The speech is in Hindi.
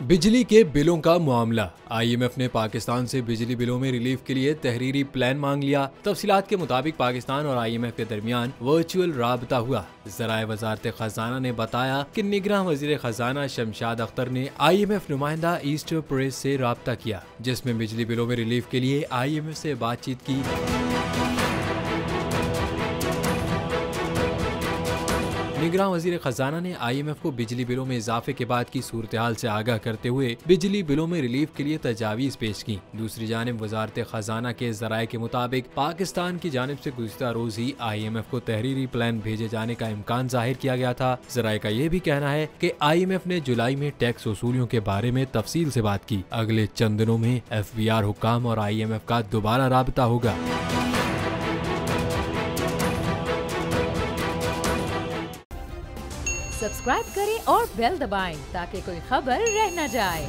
बिजली के बिलों का मामला। आईएमएफ ने पाकिस्तान से बिजली बिलों में रिलीफ के लिए तहरीरी प्लान मांग लिया। तफसीलात के मुताबिक पाकिस्तान और आईएमएफ के दरमियान वर्चुअल राबता हुआ। ज़राए वज़ारत खजाना ने बताया कि निगरान वज़ीर खजाना शमशाद अख्तर ने आईएमएफ नुमाइंदा ईस्टर प्रेस से राबता किया, जिसमें बिजली बिलों में रिलीफ के लिए आईएमएफ से बातचीत की। निगरान वज़ीर खजाना ने आईएमएफ को बिजली बिलों में इजाफे के बाद की सूरत हाल से आगाह करते हुए बिजली बिलों में रिलीफ के लिए तजावीज पेश की। दूसरी जानिब वज़ारत खजाना के ज़राए के मुताबिक पाकिस्तान की जानिब से गुज़िश्ता रोज ही आईएमएफ को तहरीरी प्लान भेजे जाने का इम्कान जाहिर किया गया था। ज़राए का यह भी कहना है कि आईएमएफ ने जुलाई में टैक्स वसूलियों के बारे में तफसील से बात की। अगले चंद दिनों में FBR हुक्काम और आईएमएफ का दोबारा राबता होगा। सब्सक्राइब करें और बेल दबाएं ताकि कोई खबर रह न जाए।